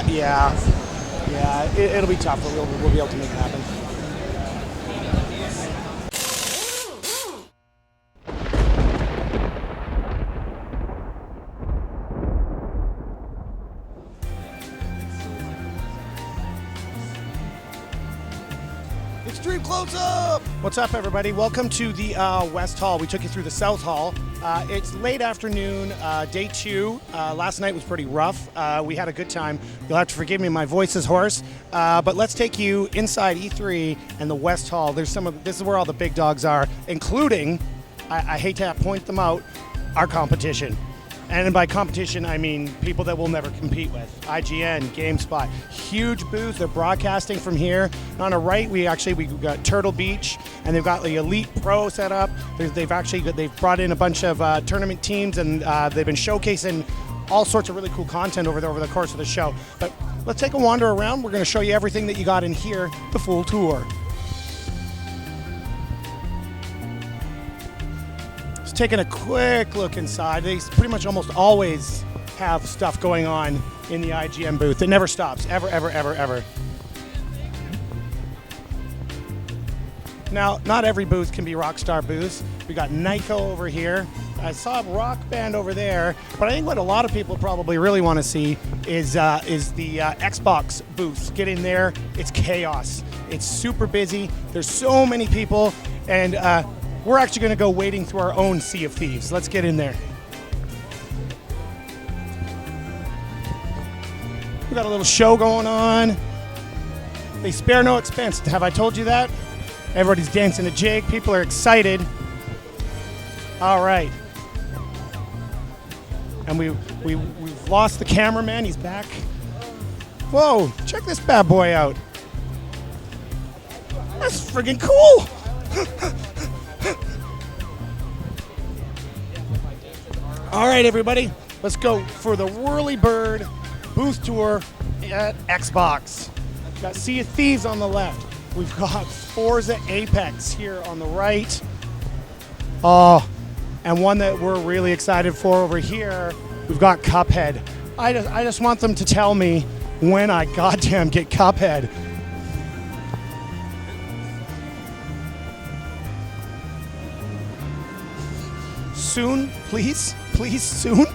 Yeah, it'll be tough, but we'll be able to make it happen. Extreme close-up! What's up, everybody? Welcome to the West Hall. We took you through the South Hall. It's late afternoon, day 2. Last night was pretty rough. We had a good time. You'll have to forgive me, my voice is hoarse. But let's take you inside E3 and the West Hall. This is where all the big dogs are, including, I hate to point them out, our competition. And by competition, I mean people that we'll never compete with. IGN, GameSpot, huge booth. They're broadcasting from here. And on the right, we got Turtle Beach, and they've got the Elite Pro set up. They've brought in a bunch of tournament teams, and they've been showcasing all sorts of really cool content over the course of the show. But let's take a wander around. We're going to show you everything that you got in here, the full tour. Taking a quick look inside. They pretty much almost always have stuff going on in the IGN booth. It never stops, ever. Now, not every booth can be Rockstar booths. We got Nyko over here. I saw a Rock Band over there, but I think what a lot of people probably really want to see is the Xbox booth. Get in there, it's chaos. It's super busy. There's so many people, and we're actually going to go wading through our own Sea of Thieves. Let's get in there. We got a little show going on. They spare no expense. Have I told you that? Everybody's dancing a jig. People are excited. All right. And we've lost the cameraman. He's back. Whoa, check this bad boy out. That's friggin' cool. All right, everybody, let's go for the Whirly Bird booth tour at Xbox. We've got Sea of Thieves on the left. We've got Forza Apex here on the right. Oh, and one that we're really excited for over here, we've got Cuphead. I just want them to tell me when I goddamn get Cuphead. Soon, please soon.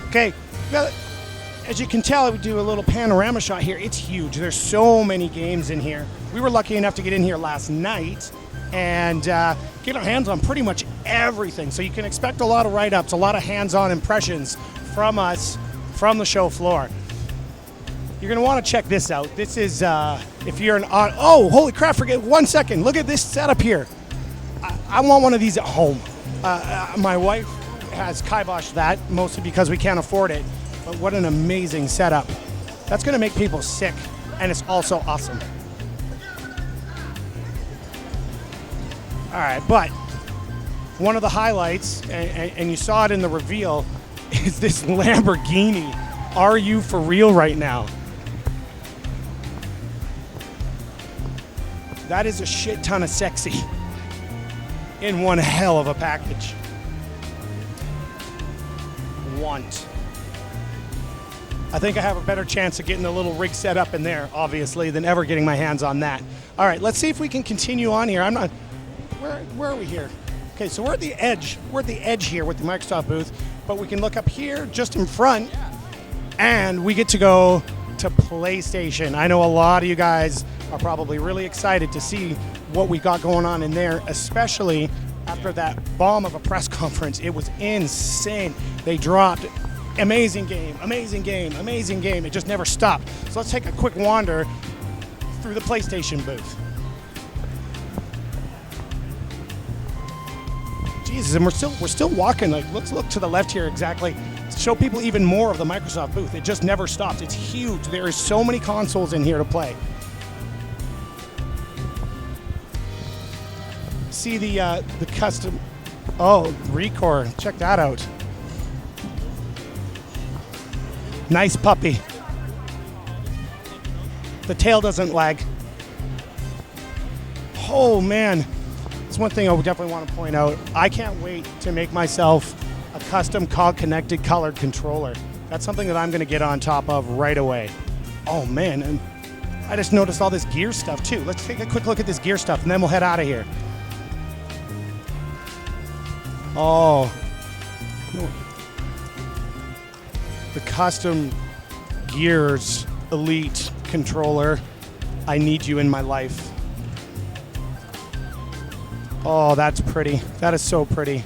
Okay, as you can tell, we do a little panorama shot here. It's huge. There's so many games in here. We were lucky enough to get in here last night and get our hands on pretty much everything. So you can expect a lot of write-ups, a lot of hands-on impressions from us from the show floor. You're going to want to check this out. This is, if you're oh, holy crap, forget 1 second. Look at this setup here. I want one of these at home. My wife has kiboshed that, mostly because we can't afford it, but what an amazing setup. That's going to make people sick, and it's also awesome. All right, but one of the highlights, and you saw it in the reveal, is this Lamborghini. Are you for real right now? That is a shit ton of sexy in one hell of a package. I think I have a better chance of getting a little rig set up in there, obviously, than ever getting my hands on that. All right, let's see if we can continue on here. Where are we here? Okay, so we're at the edge. We're at the edge here with the Microsoft booth, but we can look up here just in front, and we get to go to PlayStation. I know a lot of you guys are probably really excited to see what we got going on in there, especially after that bomb of a press conference. It was insane. They dropped amazing game. It just never stopped. So let's take a quick wander through the PlayStation booth. Jesus, and we're still walking. Like, let's look to the left here exactly to show people even more of the Microsoft booth. It just never stops. It's huge. There is so many consoles in here to play. See the custom. Oh, Recore. Check that out. Nice puppy. The tail doesn't wag. Oh man, that's one thing I would definitely want to point out. I can't wait to make myself a custom COGconnected colored controller. That's something that I'm going to get on top of right away. Oh man, and I just noticed all this gear stuff too. Let's take a quick look at this gear stuff and then we'll head out of here. Oh, the custom Gears Elite controller. I need you in my life. Oh, that's pretty. That is so pretty.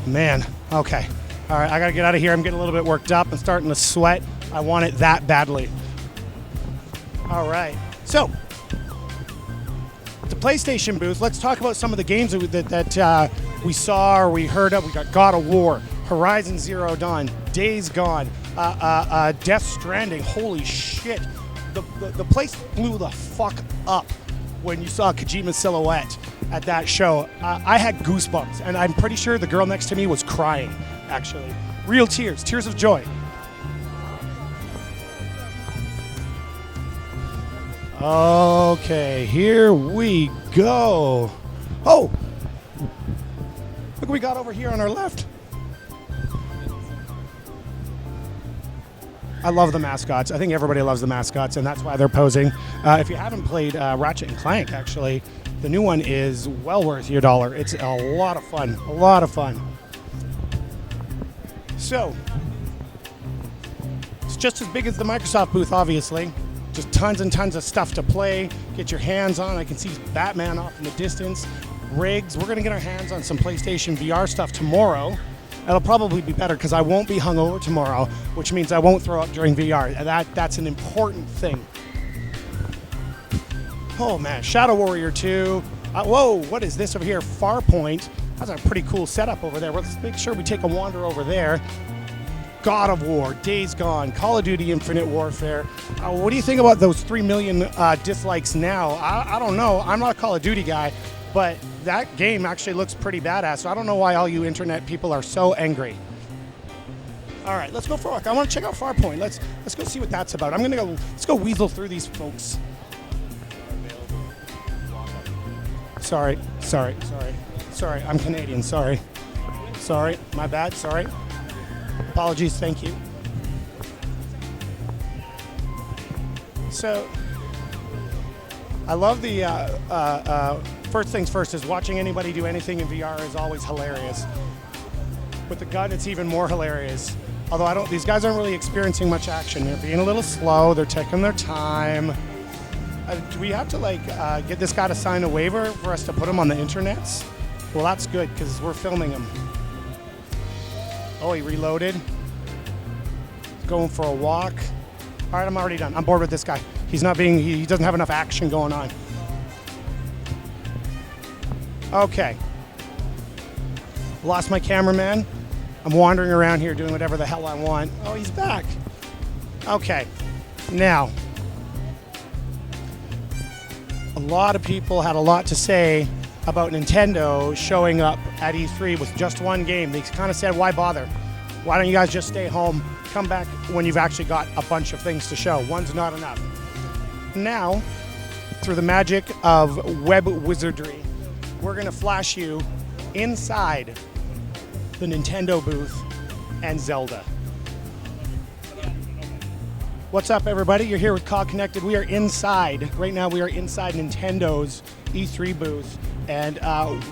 Man, okay. All right, I gotta get out of here. I'm getting a little bit worked up. I'm starting to sweat. I want it that badly. All right, so the PlayStation booth. Let's talk about some of the games that we saw or we heard of. We got God of War, Horizon Zero Dawn, Days Gone, Death Stranding. Holy shit. The place blew the fuck up when you saw Kojima's silhouette at that show. I had goosebumps, and I'm pretty sure the girl next to me was crying, actually. Real tears, tears of joy. Okay, here we go. Oh! Look what we got over here on our left. I love the mascots. I think everybody loves the mascots, and that's why they're posing. If you haven't played Ratchet and Clank, actually, the new one is well worth your dollar. It's a lot of fun. A lot of fun. So, it's just as big as the Microsoft booth, obviously. Just tons and tons of stuff to play, get your hands on. I can see Batman off in the distance. Rigs. We're going to get our hands on some PlayStation VR stuff tomorrow. It'll probably be better because I won't be hungover tomorrow, which means I won't throw up during VR. That's an important thing. Oh man, Shadow Warrior 2. Whoa, what is this over here? Farpoint. That's a pretty cool setup over there. Let's make sure we take a wander over there. God of War, Days Gone, Call of Duty Infinite Warfare. What do you think about those 3 million dislikes now? I don't know. I'm not a Call of Duty guy, but that game actually looks pretty badass. So I don't know why all you internet people are so angry. All right, let's go for a walk. I want to check out Farpoint. Let's go see what that's about. Let's go weasel through these folks. Sorry. I'm Canadian. Sorry. My bad. Sorry. Apologies. Thank you. So, I love the first things first is watching anybody do anything in VR is always hilarious. With the gun, it's even more hilarious. Although these guys aren't really experiencing much action. They're being a little slow. They're taking their time. Do we have to get this guy to sign a waiver for us to put him on the internets? Well, that's good because we're filming him. Oh, he reloaded. Going for a walk. All right, I'm already done. I'm bored with this guy. He doesn't have enough action going on. Okay. Lost my cameraman. I'm wandering around here doing whatever the hell I want. Oh, he's back. Okay. Now, a lot of people had a lot to say about Nintendo showing up at E3 with just one game. They kind of said, why bother? Why don't you guys just stay home, come back when you've actually got a bunch of things to show? One's not enough. Now, through the magic of web wizardry, we're going to flash you inside the Nintendo booth and Zelda. What's up, everybody? You're here with COGconnected. We are inside. Right now, we are inside Nintendo's E3 booth, and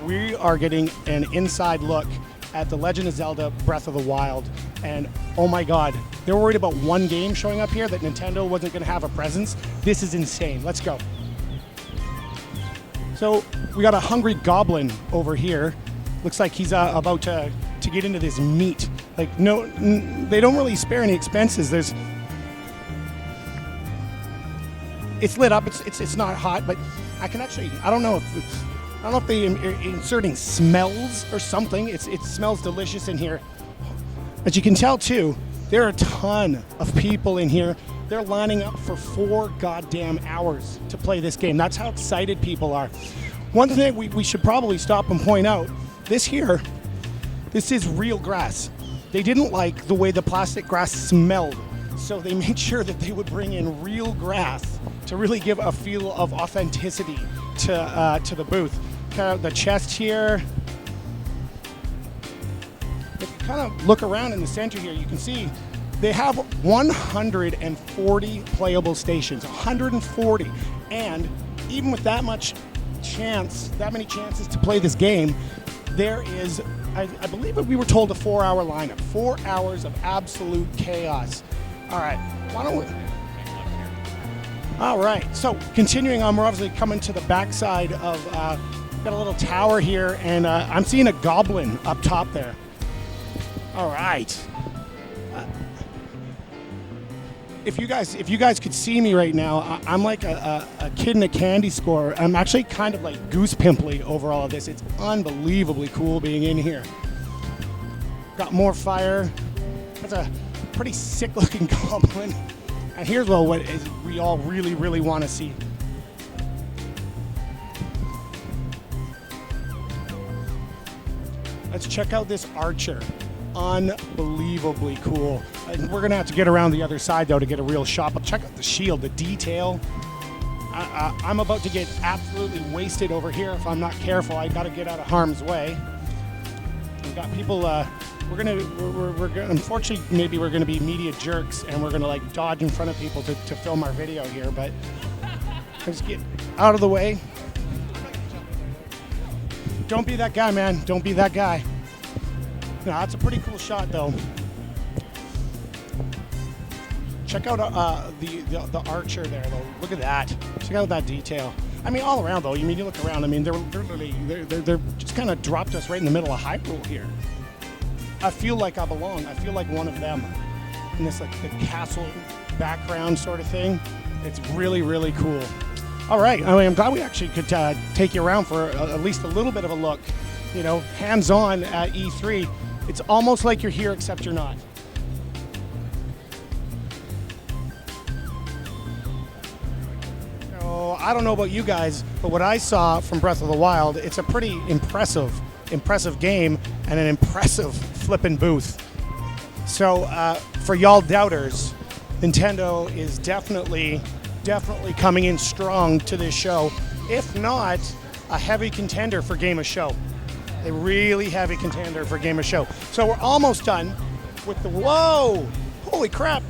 we are getting an inside look at The Legend of Zelda Breath of the Wild. And oh my God, they were worried about one game showing up here, that Nintendo wasn't going to have a presence. This is insane. Let's go. So we got a hungry goblin over here. Looks like he's about to get into this meat. No, they don't really spare any expenses. It's lit up. It's not hot, but I don't know if they're inserting smells or something. It smells delicious in here. As you can tell too, there are a ton of people in here. They're lining up for 4 goddamn hours to play this game. That's how excited people are. One thing we should probably stop and point out, this is real grass. They didn't like the way the plastic grass smelled, so they made sure that they would bring in real grass to really give a feel of authenticity to the booth. Kind of the chest here. If you kind of look around in the center here, you can see They have 140 playable stations, 140. And even with that many chances to play this game, there is, I believe we were told, a 4-hour lineup. 4 hours of absolute chaos. All right, why don't we? All right, so continuing on, we're obviously coming to the backside of, got a little tower here, and I'm seeing a goblin up top there. All right. If you guys could see me right now, I'm like a kid in a candy store. I'm actually kind of like goose pimply over all of this. It's unbelievably cool being in here. Got more fire. That's a pretty sick looking goblin. And here's what we all really, really want to see. Let's check out this archer. Unbelievably cool. And we're gonna have to get around the other side though to get a real shot. But check out the shield, the detail. I'm about to get absolutely wasted over here if I'm not careful. I gotta get out of harm's way. We've got people. We're gonna. Unfortunately, maybe we're gonna be media jerks and we're gonna like dodge in front of people to film our video here. But let's get out of the way. Don't be that guy, man. Don't be that guy. No, that's a pretty cool shot, though. Check out the archer there, though. Look at that. Check out that detail. I mean, all around, though. You look around. I mean, they're just kind of dropped us right in the middle of Hyrule here. I feel like I belong. I feel like one of them in this like the castle background sort of thing. It's really, really cool. All right. I mean, I'm glad we actually could take you around for at least a little bit of a look. You know, hands-on at E3. It's almost like you're here, except you're not. So, I don't know about you guys, but what I saw from Breath of the Wild, it's a pretty impressive game and an impressive flippin' booth. So, for y'all doubters, Nintendo is definitely coming in strong to this show, if not a heavy contender for Game of Show. A really heavy contender for Game of Show. So we're almost done with the, whoa, holy crap,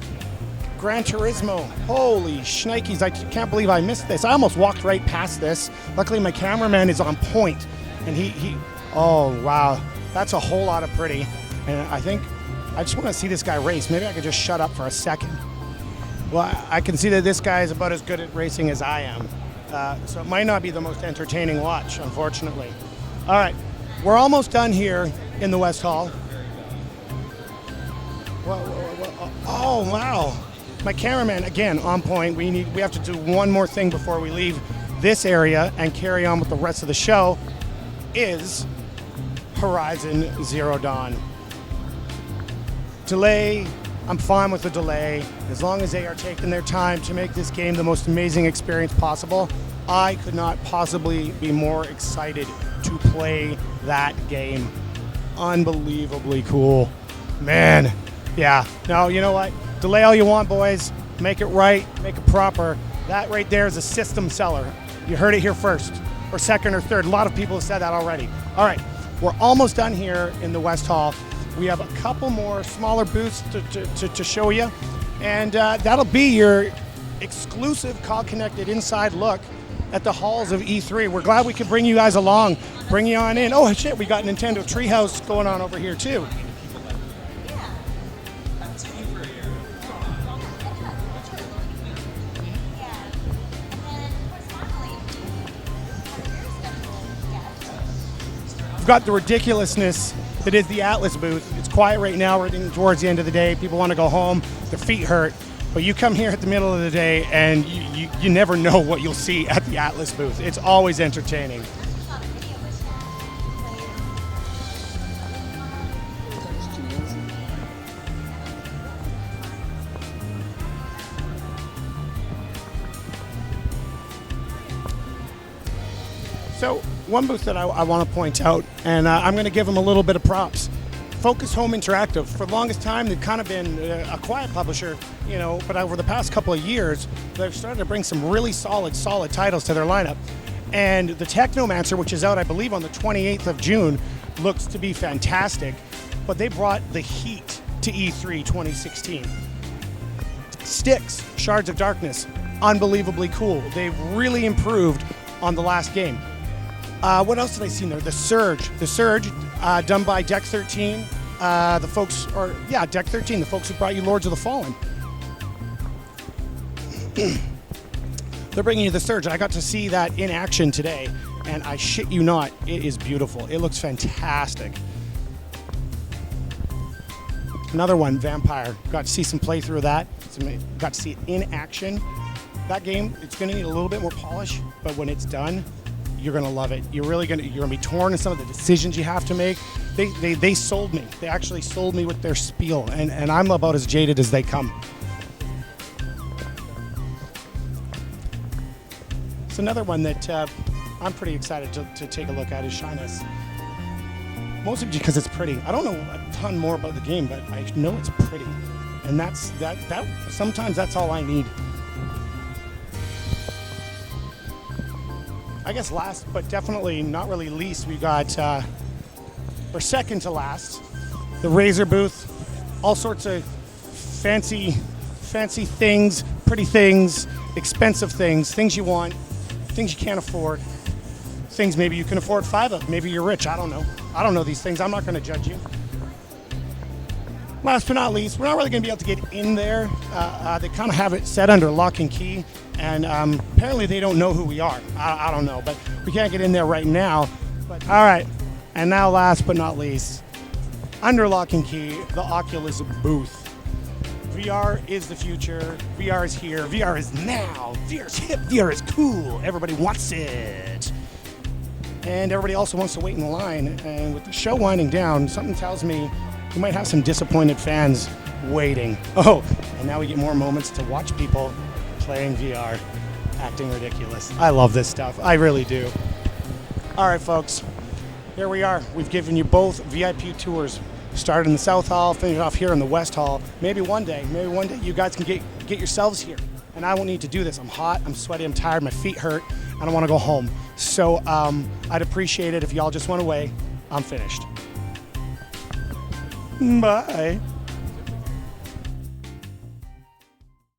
Gran Turismo. Holy shnikes, I can't believe I missed this. I almost walked right past this. Luckily my cameraman is on point, and he oh wow, that's a whole lot of pretty. And I think, I just want to see this guy race. Maybe I could just shut up for a second. Well, I can see that this guy is about as good at racing as I am. So it might not be the most entertaining watch, unfortunately. All right. We're almost done here in the West Hall. Whoa. Oh, wow. My cameraman, again, on point. We have to do one more thing before we leave this area and carry on with the rest of the show, is Horizon Zero Dawn. Delay, I'm fine with the delay. As long as they are taking their time to make this game the most amazing experience possible, I could not possibly be more excited to play that game. Unbelievably cool. Man, yeah. No, you know what? Delay all you want, boys. Make it right, make it proper. That right there is a system seller. You heard it here first, or second or third. A lot of people have said that already. All right, we're almost done here in the West Hall. We have a couple more smaller booths to show you, and that'll be your exclusive COGconnected inside look at the halls of E3. We're glad we could bring you guys along, bring you on in. Oh shit, we got Nintendo Treehouse going on over here too. We've got the ridiculousness that is the Atlas booth. It's quiet right now. We're getting towards the end of the day. People want to go home. Their feet hurt. But you come here at the middle of the day and you never know what you'll see at the Atlas booth. It's always entertaining. So one booth that I want to point out, and I'm going to give them a little bit of props. Focus Home Interactive. For the longest time, they've kind of been a quiet publisher, you know, but over the past couple of years, they've started to bring some really solid titles to their lineup. And the Technomancer, which is out, I believe, on the 28th of June, looks to be fantastic. But they brought the heat to E3 2016. Styx, Shards of Darkness, unbelievably cool. They've really improved on the last game. What else did I see in there? The Surge, done by Deck 13. Deck 13, the folks who brought you Lords of the Fallen. They're bringing you The Surge. I got to see that in action today, and I shit you not, it is beautiful. It looks fantastic. Another one, Vampire. Got to see some playthrough of that. Got to see it in action. That game, it's going to need a little bit more polish, but when it's done, you're going to love it. You're going to be torn in some of the decisions you have to make. They sold me. They actually sold me with their spiel, and I'm about as jaded as they come. It's another one that I'm pretty excited to take a look at is Shyness. Mostly because it's pretty. I don't know a ton more about the game, but I know it's pretty. And that sometimes that's all I need. I guess last, but definitely not really least, we got, or second to last, the Razer booth. All sorts of fancy things, pretty things, expensive things you want, things you can't afford, things maybe you can afford 5 of. Maybe you're rich, I don't know. I don't know these things, I'm not gonna judge you. Last but not least, we're not really gonna be able to get in there. They kind of have it set under lock and key, and apparently they don't know who we are. I don't know, but we can't get in there right now. But all right, and now last but not least, under lock and key, the Oculus booth. VR is the future, VR is here, VR is now, VR is hip, VR is cool, everybody wants it. And everybody also wants to wait in line, and with the show winding down, something tells me we might have some disappointed fans waiting. Oh, and now we get more moments to watch people playing VR, acting ridiculous. I love this stuff, I really do. All right, folks, here we are. We've given you both VIP tours. Started in the South Hall, finish off here in the West Hall. Maybe one day you guys can get yourselves here. And I won't need to do this. I'm hot, I'm sweaty, I'm tired, my feet hurt, I don't want to go home. So I'd appreciate it if y'all just went away. I'm finished. Bye.